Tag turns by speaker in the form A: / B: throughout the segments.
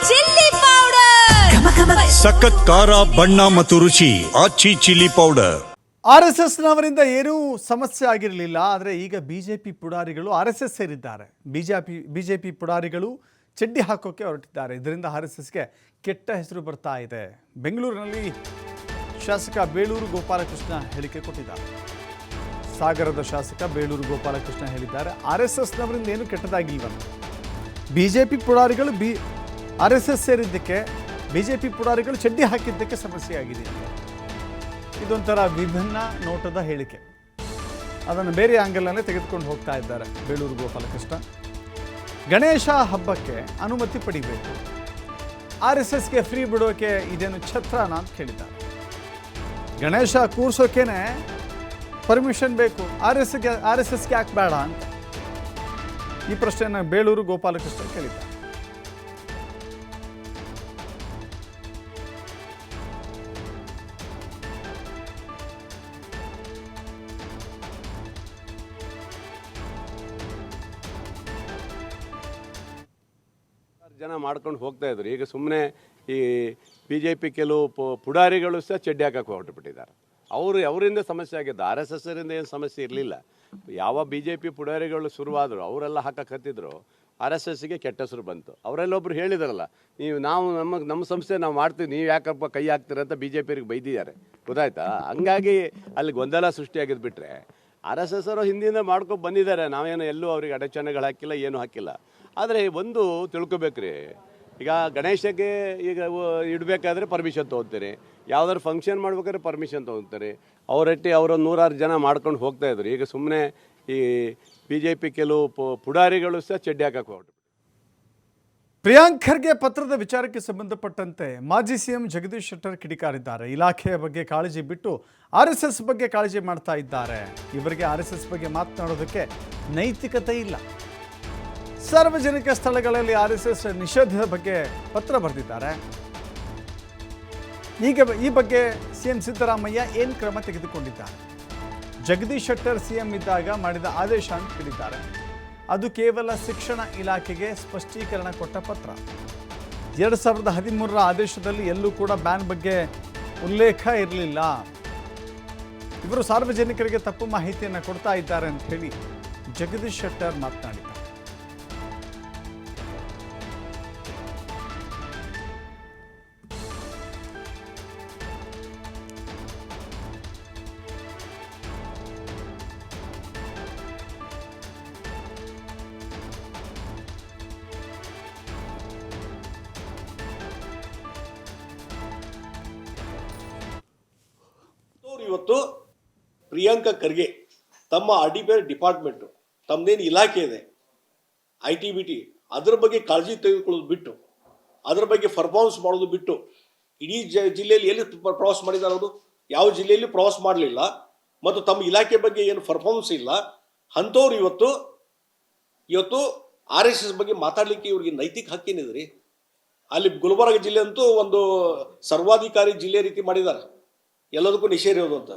A: Chilli powder,
B: ಸಖತ್ ಖಾರ ಬಣ್ಣ ಮತ್ತು ರುಚಿ ಆಚಿ ಚಿಲ್ಲಿ ಪೌಡರ್.
C: RSSನವರಿಂದ ಏನೂ ಸಮಸ್ಯೆ ಆಗಿರಲಿಲ್ಲ. ಆದರೆ ಈಗ ಬಿಜೆಪಿ ಪುಡಾರಿಗಳು RSS ಸೇರಿದ್ದಾರೆ. ಬಿಜೆಪಿ ಪುಡಾರಿಗಳು ಚಡ್ಡಿ ಹಾಕೋಕೆ ಹೊರಟಿದ್ದಾರೆ. ಇದರಿಂದ RSSಗೆ ಕೆಟ್ಟ ಹೆಸರು ಬರ್ತಾ ಇದೆ. ಬೆಂಗಳೂರಿನಲ್ಲಿ ಶಾಸಕ ಬೇಳೂರು ಗೋಪಾಲಕೃಷ್ಣ ಹೇಳಿಕೆ ಕೊಟ್ಟಿದ್ದಾರೆ. ಸಾಗರದ ಶಾಸಕ ಬೇಳೂರು ಗೋಪಾಲಕೃಷ್ಣ ಹೇಳಿದ್ದಾರೆ, RSSನವರಿಂದ ಏನು ಕೆಟ್ಟದಾಗಿಲ್ವಂತೆ. ಬಿಜೆಪಿ ಪುಡಾರಿಗಳು RSS ಸೇರಿದ್ದಕ್ಕೆ, ಬಿಜೆಪಿ ಪುಡಾರಿಗಳು ಚಡ್ಡಿ ಹಾಕಿದ್ದಕ್ಕೆ ಸಮಸ್ಯೆ ಆಗಿದೆ. ಇದೊಂಥರ ವಿಭಿನ್ನ ನೋಟದ ಹೇಳಿಕೆ. ಅದನ್ನು ಬೇರೆ ಆಂಗಲಲ್ಲೇ ತೆಗೆದುಕೊಂಡು ಹೋಗ್ತಾ ಇದ್ದಾರೆ ಬೇಳೂರು ಗೋಪಾಲಕೃಷ್ಣ. ಗಣೇಶ ಹಬ್ಬಕ್ಕೆ ಅನುಮತಿ ಪಡಿಬೇಕು, RSSಗೆ ಫ್ರೀ ಬಿಡೋಕೆ ಇದೇನು ಛತ್ರನ ಅಂತ ಕೇಳಿದ್ದಾರೆ. ಗಣೇಶ ಕೂರ್ಸೋಕೇನೆ ಪರ್ಮಿಷನ್ ಬೇಕು, RSSಗೆ ಯಾಕೆ ಬೇಡ ಅಂತ ಈ ಪ್ರಶ್ನೆಯನ್ನು ಬೇಳೂರು ಗೋಪಾಲಕೃಷ್ಣ ಕೇಳಿದ್ದಾರೆ.
D: ಜನ ಮಾಡ್ಕೊಂಡು ಹೋಗ್ತಾ ಇದ್ರು. ಈಗ ಸುಮ್ಮನೆ ಈ BJP ಕೆಲವು ಪುಡಾರಿಗಳು ಸಹ ಚಡ್ಡಿ ಹಾಕಕ್ಕೆ ಹೊರಟುಬಿಟ್ಟಿದ್ದಾರೆ. ಅವರಿಂದ ಸಮಸ್ಯೆ ಆಗಿದ್ದು, RSSರಿಂದ ಏನು ಸಮಸ್ಯೆ ಇರಲಿಲ್ಲ. ಯಾವ BJP ಪುಡಾರಿಗಳು ಶುರುವಾದರು ಅವರೆಲ್ಲ ಹಾಕಕ್ಕೆ ಹತ್ತಿದ್ರು, RSSಗೆ ಕೆಟ್ಟ ಹೆಸರು ಬಂತು. ಅವರೆಲ್ಲೊಬ್ರು ಹೇಳಿದಾರಲ್ಲ, ನಾವು ನಮ್ಮ ಸಂಸ್ಥೆ ನಾವು ಮಾಡ್ತೀವಿ, ನೀವು ಯಾಕಪ್ಪ ಕೈ ಹಾಕ್ತೀರ ಅಂತ BJPಯವ್ರಿಗೆ ಬೈದಿದ್ದಾರೆ, ಗೊತ್ತಾಯ್ತಾ? ಹಂಗಾಗಿ ಅಲ್ಲಿ ಗೊಂದಲ ಸೃಷ್ಟಿಯಾಗಿದ್ದು ಬಿಟ್ಟರೆ RSS ಅವರು ಹಿಂದಿಂದ ಮಾಡ್ಕೊಂಡು ಬಂದಿದ್ದಾರೆ. ನಾವೇನು ಎಲ್ಲೂ ಅವ್ರಿಗೆ ಅಡಚಣೆಗಳು ಹಾಕಿಲ್ಲ, ಏನು ಹಾಕಿಲ್ಲ. ಆದರೆ ಒಂದು ತಿಳ್ಕೊಬೇಕ್ರಿ, ಈಗ ಗಣೇಶಕ್ಕೆ ಈಗ ಇಡಬೇಕಾದ್ರೆ ಪರ್ಮಿಷನ್ ತೊಗೊತೀರಿ, ಯಾವ್ದಾದ್ರು ಫಂಕ್ಷನ್ ಮಾಡ್ಬೇಕಾದ್ರೆ ಪರ್ಮಿಷನ್ ತೊಗೊತಾರೆ. ಅವರೊಟ್ಟಿ ಅವರು 106 ಜನ ಮಾಡ್ಕೊಂಡು ಹೋಗ್ತಾಯಿದ್ರು. ಈಗ ಸುಮ್ಮನೆ ಈ BJP ಕೆಲವು ಪುಡಾರಿಗಳು ಸಹ ಚಡ್ಡಿ ಹಾಕಕ್ಕೆ ಹೊರಟು.
C: ಪ್ರಿಯಾಂಕ್ ಖರ್ಗೆ ಪತ್ರದ ವಿಚಾರಕ್ಕೆ ಸಂಬಂಧಪಟ್ಟಂತೆ ಮಾಜಿ CM ಜಗದೀಶ್ ಶೆಟ್ಟರ್ ಕಿಡಿಕಾರಿದ್ದಾರೆ. ಇಲಾಖೆಯ ಬಗ್ಗೆ ಕಾಳಜಿ ಬಿಟ್ಟು RSS ಬಗ್ಗೆ ಕಾಳಜಿ ಮಾಡ್ತಾ ಇದ್ದಾರೆ. ಇವರಿಗೆ RSS ಬಗ್ಗೆ ಮಾತನಾಡೋದಕ್ಕೆ ನೈತಿಕತೆ ಇಲ್ಲ. ಸಾರ್ವಜನಿಕ ಸ್ಥಳಗಳಲ್ಲಿ RSS ನಿಷೇಧದ ಬಗ್ಗೆ ಪತ್ರ ಬರೆದಿದ್ದಾರೆ. ಈಗ ಈ ಬಗ್ಗೆ CM ಸಿದ್ದರಾಮಯ್ಯ ಏನು ಕ್ರಮ ತೆಗೆದುಕೊಂಡಿದ್ದಾರೆ? ಜಗದೀಶ್ ಶೆಟ್ಟರ್ CM ಇದ್ದಾಗ ಮಾಡಿದ ಆದೇಶ ಅಂತ ಹೇಳಿದ್ದಾರೆ. ಅದು ಕೇವಲ ಶಿಕ್ಷಣ ಇಲಾಖೆಗೆ ಸ್ಪಷ್ಟೀಕರಣ ಕೊಟ್ಟ ಪತ್ರ. 2013ರ ಆದೇಶದಲ್ಲಿ ಎಲ್ಲೂ ಕೂಡ ಬ್ಯಾನ್ ಬಗ್ಗೆ ಉಲ್ಲೇಖ ಇರಲಿಲ್ಲ. ಇವರು ಸಾರ್ವಜನಿಕರಿಗೆ ತಪ್ಪು ಮಾಹಿತಿಯನ್ನು ಕೊಡ್ತಾ ಇದ್ದಾರೆ ಅಂತ ಹೇಳಿ ಜಗದೀಶ್ ಶೆಟ್ಟರ್ ಮಾತನಾಡಿದ್ದಾರೆ.
E: ಇವತ್ತು ಪ್ರಿಯಾಂಕಾ ಖರ್ಗೆ ತಮ್ಮ ಅಡಿಬೇರೆ ಡಿಪಾರ್ಟ್ಮೆಂಟು, ತಮ್ಮದೇನು ಇಲಾಖೆ ಇದೆ ITBT, ಅದರ ಬಗ್ಗೆ ಕಾಳಜಿ ತೆಗೆದುಕೊಳ್ಳೋದು ಬಿಟ್ಟು, ಅದರ ಬಗ್ಗೆ ಪರ್ಫಾರ್ಮೆನ್ಸ್ ಮಾಡೋದು ಬಿಟ್ಟು, ಇಡೀ ಜಿಲ್ಲೆಯಲ್ಲಿ ಎಲ್ಲಿ ಪ್ರವಾಸ ಮಾಡಿದ್ದಾರೆ ಅವರು? ಯಾವ ಜಿಲ್ಲೆಯಲ್ಲಿ ಪ್ರವಾಸ ಮಾಡಲಿಲ್ಲ. ಮತ್ತು ತಮ್ಮ ಇಲಾಖೆ ಬಗ್ಗೆ ಏನು ಪರ್ಫಾರ್ಮೆನ್ಸ್ ಇಲ್ಲ. ಅಂಥವ್ರು ಇವತ್ತು RSS ಬಗ್ಗೆ ಮಾತಾಡಲಿಕ್ಕೆ ಇವ್ರಿಗೆ ನೈತಿಕ ಹಕ್ಕೇನಿದೆ ರೀ? ಅಲ್ಲಿ ಗುಲ್ಬರ್ಗ ಜಿಲ್ಲೆ ಅಂತೂ ಒಂದು ಸರ್ವಾಧಿಕಾರಿ ಜಿಲ್ಲೆ ರೀತಿ ಮಾಡಿದ್ದಾರೆ, ಎಲ್ಲದಕ್ಕೂ ನಿಷೇಧ ಇರೋದು ಅಂತ.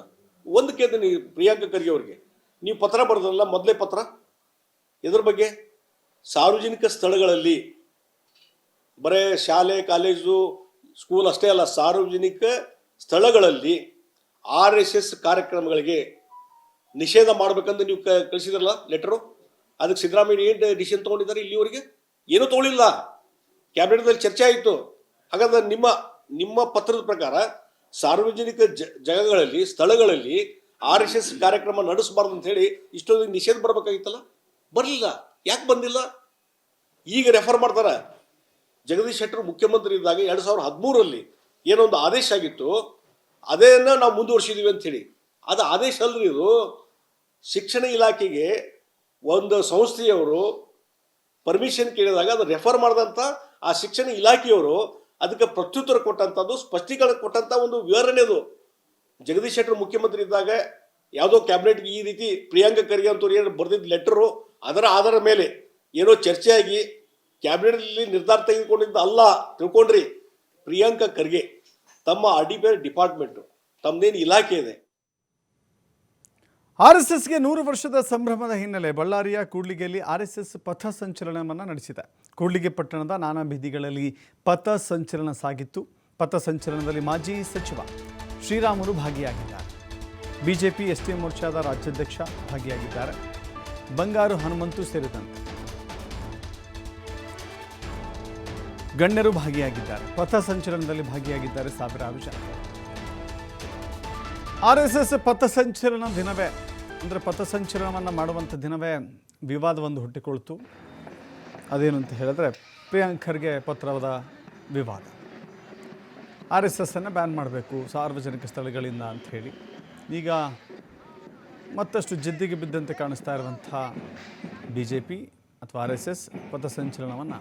E: ಒಂದು ಕೇಳ್ತೀನಿ ಪ್ರಿಯಾಂಕಾ ಖರ್ಗೆ ಅವ್ರಿಗೆ, ನೀವು ಪತ್ರ ಬರೆದ್ರಲ್ಲ, ಮೊದಲೇ ಪತ್ರ ಇದ್ರ ಬಗ್ಗೆ ಸಾರ್ವಜನಿಕ ಸ್ಥಳಗಳಲ್ಲಿ, ಬರೇ ಶಾಲೆ ಕಾಲೇಜು ಸ್ಕೂಲ್ ಅಷ್ಟೇ ಅಲ್ಲ, ಸಾರ್ವಜನಿಕ ಸ್ಥಳಗಳಲ್ಲಿ RSS ಕಾರ್ಯಕ್ರಮಗಳಿಗೆ ನಿಷೇಧ ಮಾಡ್ಬೇಕಂತ ನೀವು ಕಳಿಸಿದ್ರಲ್ಲ ಲೆಟರು, ಅದಕ್ಕೆ ಸಿದ್ದರಾಮಯ್ಯ ಏನು ಡಿಸಿಷನ್ ತೊಗೊಂಡಿದ್ದಾರೆ? ಇಲ್ಲಿವರೆಗೆ ಏನೂ ತೊಗೊಳಿಲ್ಲ. ಕ್ಯಾಬಿನೆಟ್ದಲ್ಲಿ ಚರ್ಚೆ ಆಯಿತು. ಹಾಗಾದ್ರೆ ನಿಮ್ಮ ಪತ್ರದ ಪ್ರಕಾರ ಸಾರ್ವಜನಿಕ ಜಾಗಗಳಲ್ಲಿ, ಸ್ಥಳಗಳಲ್ಲಿ RSS ಕಾರ್ಯಕ್ರಮ ನಡೆಸಬಾರ್ದು ಅಂತ ಹೇಳಿ ಇಷ್ಟೊಂದು ನಿಷೇಧ ಬರಬೇಕಾಗಿತ್ತಲ್ಲ, ಬರಲಿಲ್ಲ. ಯಾಕೆ ಬಂದಿಲ್ಲ? ಈಗ ರೆಫರ್ ಮಾಡ್ತಾರೆ. ಜಗದೀಶ್ ಶೆಟ್ಟರ್ ಮುಖ್ಯಮಂತ್ರಿ ಇದ್ದಾಗ 2013ರಲ್ಲಿ ಏನೊಂದು ಆದೇಶ ಆಗಿತ್ತು, ಅದೇನ ನಾವು ಮುಂದುವರ್ಸಿದೀವಿ ಅಂತ ಹೇಳಿ. ಅದು ಆದೇಶ ಅಲ್ರಿ, ಇದು ಶಿಕ್ಷಣ ಇಲಾಖೆಗೆ ಒಂದು ಸಂಸ್ಥೆಯವರು ಪರ್ಮಿಷನ್ ಕೇಳಿದಾಗ ಅದು ರೆಫರ್ ಮಾಡಿದಂಥ ಆ ಶಿಕ್ಷಣ ಇಲಾಖೆಯವರು ಅದಕ್ಕೆ ಪ್ರತ್ಯುತ್ತರ ಕೊಟ್ಟಂಥದ್ದು, ಸ್ಪಷ್ಟೀಕರಣ ಕೊಟ್ಟಂಥ ಒಂದು ವಿವರಣೆ ಅದು. ಜಗದೀಶ್ ಶೆಟ್ಟರ್ ಮುಖ್ಯಮಂತ್ರಿ ಇದ್ದಾಗ ಯಾವುದೋ ಕ್ಯಾಬಿನೆಟ್ಗೆ ಈ ರೀತಿ ಪ್ರಿಯಾಂಕಾ ಖರ್ಗೆ ಅಂತವ್ರು ಏನು ಬರೆದಿದ್ದ ಲೆಟರು, ಅದರ ಆಧಾರದ ಮೇಲೆ ಏನೋ ಚರ್ಚೆಯಾಗಿ ಕ್ಯಾಬಿನೆಟ್ನಲ್ಲಿ ನಿರ್ಧಾರ ತೆಗೆದುಕೊಂಡಿದ್ದ ಅಲ್ಲ. ತಿಳ್ಕೊಂಡ್ರಿ, ಪ್ರಿಯಾಂಕಾ ಖರ್ಗೆ ತಮ್ಮ ಅಡಿಬೇರೆ ಡಿಪಾರ್ಟ್ಮೆಂಟು, ತಮ್ಮದೇನು ಇಲಾಖೆ ಇದೆ.
C: RSSಗೆ 100 ವರ್ಷದ ಸಂಭ್ರಮದ ಹಿನ್ನೆಲೆ ಬಳ್ಳಾರಿಯ ಕೂಡ್ಲಿಗೆಯಲ್ಲಿ RSS ಪಥ ಸಂಚಲನವನ್ನು ನಡೆಸಿದೆ. ಕೂಡ್ಲಿಗಿ ಪಟ್ಟಣದ ನಾನಾ ಬೀದಿಗಳಲ್ಲಿ ಪಥ ಸಂಚಲನ ಸಾಗಿತ್ತು. ಪಥ ಸಂಚಲನದಲ್ಲಿ ಮಾಜಿ ಸಚಿವ ಶ್ರೀರಾಮುಲು ಭಾಗಿಯಾಗಿದ್ದಾರೆ. ಬಿಜೆಪಿ ಎಸ್ಟಿ ಮೋರ್ಚಾದ ರಾಜ್ಯಾಧ್ಯಕ್ಷ ಭಾಗಿಯಾಗಿದ್ದಾರೆ. ಬಂಗಾರು ಹನುಮಂತು ಸೇರಿದಂತೆ ಗಣ್ಯರು ಭಾಗಿಯಾಗಿದ್ದಾರೆ. ಪಥ ಸಂಚಲನದಲ್ಲಿ ಭಾಗಿಯಾಗಿದ್ದಾರೆ ಸಾವಿರಾರು ಜನ. RSS ಪಥಸಂಚಲನ ದಿನವೇ ಅಂದರೆ ಪಥಸಂಚಲನವನ್ನು ಮಾಡುವಂಥ ದಿನವೇ ವಿವಾದವೊಂದು ಹುಟ್ಟಿಕೊಳ್ತು. ಅದೇನು ಅಂತ ಹೇಳಿದ್ರೆ ಪ್ರಿಯಾಂಕ್ ಖರ್ಗೆ ಪತ್ರದ ವಿವಾದ. RSSನ್ನು ಬ್ಯಾನ್ ಮಾಡಬೇಕು ಸಾರ್ವಜನಿಕ ಸ್ಥಳಗಳಿಂದ ಅಂತ ಹೇಳಿ ಈಗ ಮತ್ತಷ್ಟು ಜಿದ್ದಿಗೆ ಬಿದ್ದಂತೆ ಕಾಣಿಸ್ತಾ ಇರುವಂಥ BJP ಅಥವಾ RSS ಪಥಸಂಚಲನವನ್ನು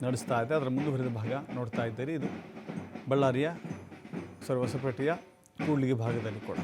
C: ನಡೆಸ್ತಾ ಇದೆ. ಅದರ ಮುಂದುವರಿದ ಭಾಗ ನೋಡ್ತಾ ಇದ್ದೀರಿ. ಇದು ಬಳ್ಳಾರಿಯ ಹೊಸಪೇಟೆಯ ಕೂಡ್ಲಿಗಿ ಭಾಗದಲ್ಲಿ ಕೂಡ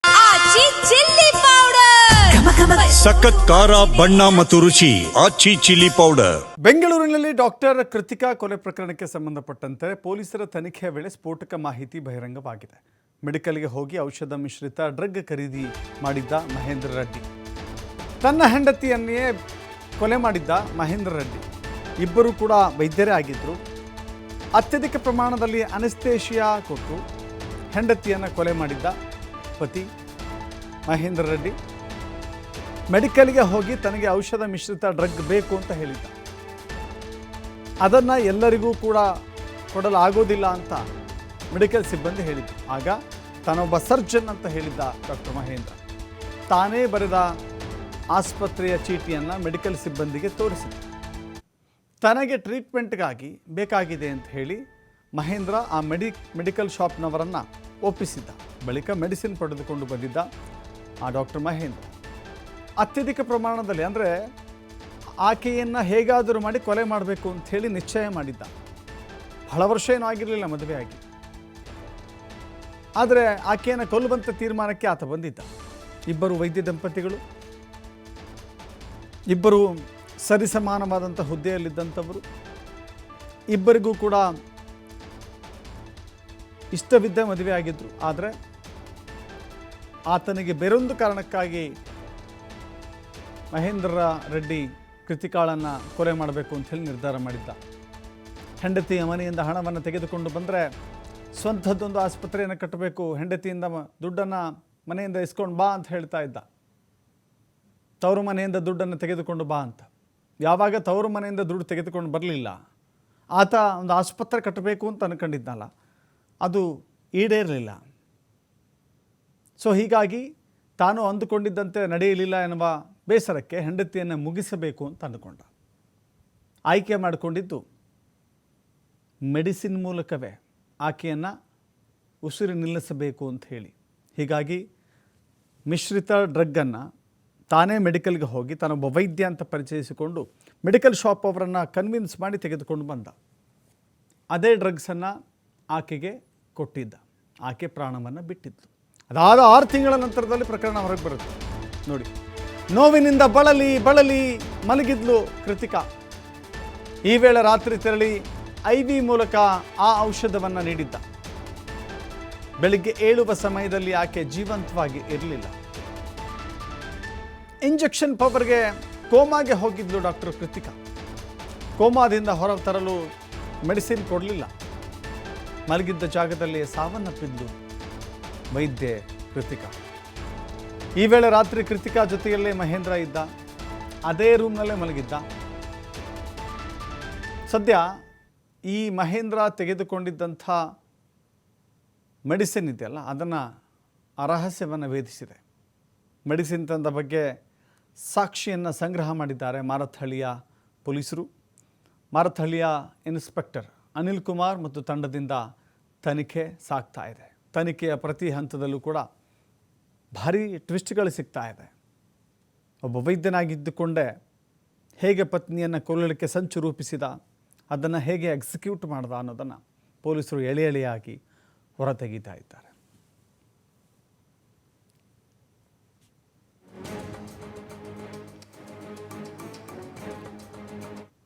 A: ಆಚಿ ಚಿಲ್ಲಿ ಪೌಡರ್
B: ಸಖತ್ ಖಾರ ಬಣ್ಣ ಮತ್ತು ರುಚಿ ಆಚಿ ಚಿಲ್ಲಿ ಪೌಡರ್.
C: ಬೆಂಗಳೂರಿನಲ್ಲಿ ಡಾಕ್ಟರ್ ಕೃತಿಕಾ ಕೊಲೆ ಪ್ರಕರಣಕ್ಕೆ ಸಂಬಂಧಪಟ್ಟಂತೆ ಪೊಲೀಸರ ತನಿಖೆಯ ವೇಳೆ ಸ್ಫೋಟಕ ಮಾಹಿತಿ ಬಹಿರಂಗವಾಗಿದೆ. ಮೆಡಿಕಲ್ಗೆ ಹೋಗಿ ಔಷಧ ಮಿಶ್ರಿತ ಡ್ರಗ್ ಖರೀದಿ ಮಾಡಿದ್ದ ಮಹೇಂದ್ರ ರೆಡ್ಡಿ, ತನ್ನ ಹೆಂಡತಿಯನ್ನೇ ಕೊಲೆ ಮಾಡಿದ್ದ ಮಹೇಂದ್ರ ರೆಡ್ಡಿ ಇಬ್ಬರು ಕೂಡ ವೈದ್ಯರೇ ಆಗಿದ್ದರು. ಅತ್ಯಧಿಕ ಪ್ರಮಾಣದಲ್ಲಿ ಅನೆಸ್ಥೇಷಿಯಾ ಕೊಟ್ಟು ಹೆಂಡತಿಯನ್ನು ಕೊಲೆ ಮಾಡಿದ್ದ ಪತಿ ಮಹೇಂದ್ರ ರೆಡ್ಡಿ ಮೆಡಿಕಲ್ಗೆ ಹೋಗಿ ತನಗೆ ಔಷಧ ಮಿಶ್ರಿತ ಡ್ರಗ್ ಬೇಕು ಅಂತ ಹೇಳಿದ್ದ. ಅದನ್ನು ಎಲ್ಲರಿಗೂ ಕೂಡ ಕೊಡಲಾಗೋದಿಲ್ಲ ಅಂತ ಮೆಡಿಕಲ್ ಸಿಬ್ಬಂದಿ ಹೇಳಿದ್ರು. ಆಗ ತಾನೊಬ್ಬ ಸರ್ಜನ್ ಅಂತ ಹೇಳಿದ್ದ ಡಾಕ್ಟರ್ ಮಹೇಂದ್ರ ತಾನೇ ಬರೆದ ಆಸ್ಪತ್ರೆಯ ಚೀಟಿಯನ್ನು ಮೆಡಿಕಲ್ ಸಿಬ್ಬಂದಿಗೆ ತೋರಿಸಿದ. ತನಗೆ ಟ್ರೀಟ್ಮೆಂಟ್ಗಾಗಿ ಬೇಕಾಗಿದೆ ಅಂತ ಹೇಳಿ ಮಹೇಂದ್ರ ಆ ಮೆಡಿಕಲ್ ಶಾಪ್ನವರನ್ನು ಒಪ್ಪಿಸಿದ್ದ. ಬಳಿಕ ಮೆಡಿಸಿನ್ ಪಡೆದುಕೊಂಡು ಬಂದಿದ್ದ ಆ ಡಾಕ್ಟರ್ ಮಹೇಂದ್ರ ಅತ್ಯಧಿಕ ಪ್ರಮಾಣದಲ್ಲಿ ಅಂದರೆ ಆಕೆಯನ್ನು ಹೇಗಾದರೂ ಮಾಡಿ ಕೊಲೆ ಮಾಡಬೇಕು ಅಂಥೇಳಿ ನಿಶ್ಚಯ ಮಾಡಿದ್ದ. ಬಹಳ ವರ್ಷ ಏನೂ ಆಗಿರಲಿಲ್ಲ ಮದುವೆ ಆಗಿ, ಆದರೆ ಆಕೆಯನ್ನು ಕೊಲ್ಲುವಂಥ ತೀರ್ಮಾನಕ್ಕೆ ಆತ ಬಂದಿದ್ದ. ಇಬ್ಬರು ವೈದ್ಯ ದಂಪತಿಗಳು, ಇಬ್ಬರು ಸರಿಸಮಾನವಾದಂಥ ಹುದ್ದೆಯಲ್ಲಿದ್ದಂಥವರು, ಇಬ್ಬರಿಗೂ ಕೂಡ ಇಷ್ಟವಿದ್ದ ಮದುವೆ ಆಗಿದ್ದರು. ಆದರೆ ಆತನಿಗೆ ಬೇರೊಂದು ಕಾರಣಕ್ಕಾಗಿ ಮಹೇಂದ್ರ ರೆಡ್ಡಿ ಕೃತಿಕಾಳನ್ನು ಕೊಲೆ ಮಾಡಬೇಕು ಅಂಥೇಳಿ ನಿರ್ಧಾರ ಮಾಡಿದ್ದ. ಹೆಂಡತಿಯ ಮನೆಯಿಂದ ಹಣವನ್ನು ತೆಗೆದುಕೊಂಡು ಬಂದರೆ ಸ್ವಂತದ್ದೊಂದು ಆಸ್ಪತ್ರೆಯನ್ನು ಕಟ್ಟಬೇಕು, ಹೆಂಡತಿಯಿಂದ ದುಡ್ಡನ್ನು ಮನೆಯಿಂದ ಇಸ್ಕೊಂಡು ಬಾ ಅಂತ ಹೇಳ್ತಾ ಇದ್ದ. ತವರು ಮನೆಯಿಂದ ದುಡ್ಡನ್ನು ತೆಗೆದುಕೊಂಡು ಬಾ ಅಂತ. ಯಾವಾಗ ತವರು ಮನೆಯಿಂದ ದುಡ್ಡು ತೆಗೆದುಕೊಂಡು ಬರಲಿಲ್ಲ, ಆತ ಒಂದು ಆಸ್ಪತ್ರೆ ಕಟ್ಟಬೇಕು ಅಂತ ಅಂದ್ಕೊಂಡಿದ್ನಲ್ಲ, ಅದು ಈಡೇರಲಿಲ್ಲ. ಸೊ ಹೀಗಾಗಿ ತಾನು ಅಂದುಕೊಂಡಿದ್ದಂತೆ ನಡೆಯಲಿಲ್ಲ ಎನ್ನುವ ಬೇಸರಕ್ಕೆ ಹೆಂಡತಿಯನ್ನು ಮುಗಿಸಬೇಕು ಅಂತ ಅಂದುಕೊಂಡ. ಆಯ್ಕೆ ಮಾಡಿಕೊಂಡಿದ್ದು ಮೆಡಿಸಿನ್ ಮೂಲಕವೇ ಆಕೆಯನ್ನು ಉಸಿರು ನಿಲ್ಲಿಸಬೇಕು ಅಂತ ಹೇಳಿ. ಹೀಗಾಗಿ ಮಿಶ್ರಿತ ಡ್ರಗ್ಗನ್ನು ತಾನೇ ಮೆಡಿಕಲ್ಗೆ ಹೋಗಿ ತಾನೊಬ್ಬ ವೈದ್ಯ ಅಂತ ಪರಿಚಯಿಸಿಕೊಂಡು ಮೆಡಿಕಲ್ ಶಾಪ್ ಅವರನ್ನು ಕನ್ವಿನ್ಸ್ ಮಾಡಿ ತೆಗೆದುಕೊಂಡು ಬಂದ. ಅದೇ ಡ್ರಗ್ಸನ್ನು ಆಕೆಗೆ ಕೊಟ್ಟಿದ್ದ. ಆಕೆ ಪ್ರಾಣವನ್ನು ಬಿಟ್ಟಿದ್ಲು. ಅದಾದ 6 ತಿಂಗಳ ನಂತರದಲ್ಲಿ ಪ್ರಕರಣ ಹೊರಗೆ ಬರುತ್ತೆ. ನೋಡಿ, ನೋವಿನಿಂದ ಬಳಲಿ ಬಳಲಿ ಮಲಗಿದ್ಲು ಕೃತಿಕಾ. ಈ ವೇಳೆ ರಾತ್ರಿ ತೆರಳಿ IV ಮೂಲಕ ಆ ಔಷಧವನ್ನು ನೀಡಿದ್ದ. ಬೆಳಿಗ್ಗೆ ಏಳುವ ಸಮಯದಲ್ಲಿ ಆಕೆ ಜೀವಂತವಾಗಿ ಇರಲಿಲ್ಲ. ಇಂಜೆಕ್ಷನ್ ಪವರ್ಗೆ ಕೋಮಾಗೆ ಹೋಗಿದ್ಲು ಡಾಕ್ಟರ್ ಕೃತಿಕಾ. ಕೋಮಾದಿಂದ ಹೊರ ತರಲು ಮೆಡಿಸಿನ್ ಕೊಡಲಿಲ್ಲ. ಮಲಗಿದ್ದ ಜಾಗದಲ್ಲಿ ಸಾವನ್ನಪ್ಪಿದ್ಲು ವೈದ್ಯೆ ಕೃತಿಕಾ. ಈ ವೇಳೆ ರಾತ್ರಿ ಕೃತಿಕಾ ಜೊತೆಯಲ್ಲೇ ಮಹೇಂದ್ರ ಇದ್ದ. ಅದೇ ರೂಮ್ನಲ್ಲೇ ಮಲಗಿದ್ದ. ಸದ್ಯ ಈ ಮಹೇಂದ್ರ ತೆಗೆದುಕೊಂಡಿದ್ದಂಥ ಮೆಡಿಸಿನ್ ಇದೆಯಲ್ಲ, ಅದನ್ನು ಆ ರಹಸ್ಯವನ್ನು ವೇದಿಸಿದೆ. ಮೆಡಿಸಿನ್ ತಂದ ಬಗ್ಗೆ ಸಾಕ್ಷಿಯನ್ನು ಸಂಗ್ರಹ ಮಾಡಿದ್ದಾರೆ ಮಾರತ್ಹಳ್ಳಿಯ ಪೊಲೀಸರು. ಮಾರತ್ಹಳ್ಳಿಯ ಇನ್ಸ್ಪೆಕ್ಟರ್ ಅನಿಲ್ ಕುಮಾರ್ ಮತ್ತು ತಂಡದಿಂದ ತನಿಖೆ ಸಾಗ್ತಾ ಇದೆ. ತನಿಖೆಯ ಪ್ರತಿ ಹಂತದಲ್ಲೂ ಕೂಡ ಭಾರೀ ಟ್ವಿಸ್ಟ್ಗಳು ಸಿಗ್ತಾ ಇದೆ. ಒಬ್ಬ ವೈದ್ಯನಾಗಿದ್ದುಕೊಂಡೇ ಹೇಗೆ ಪತ್ನಿಯನ್ನು ಕೊಲ್ಲಲಿಕ್ಕೆ ಸಂಚು ರೂಪಿಸಿದ, ಅದನ್ನು ಹೇಗೆ ಎಕ್ಸಿಕ್ಯೂಟ್ ಮಾಡ್ದ ಅನ್ನೋದನ್ನು ಪೊಲೀಸರು ಎಳೆ ಎಳೆಯಾಗಿ ಹೊರತೆಗೀತಾ ಇದ್ದಾರೆ.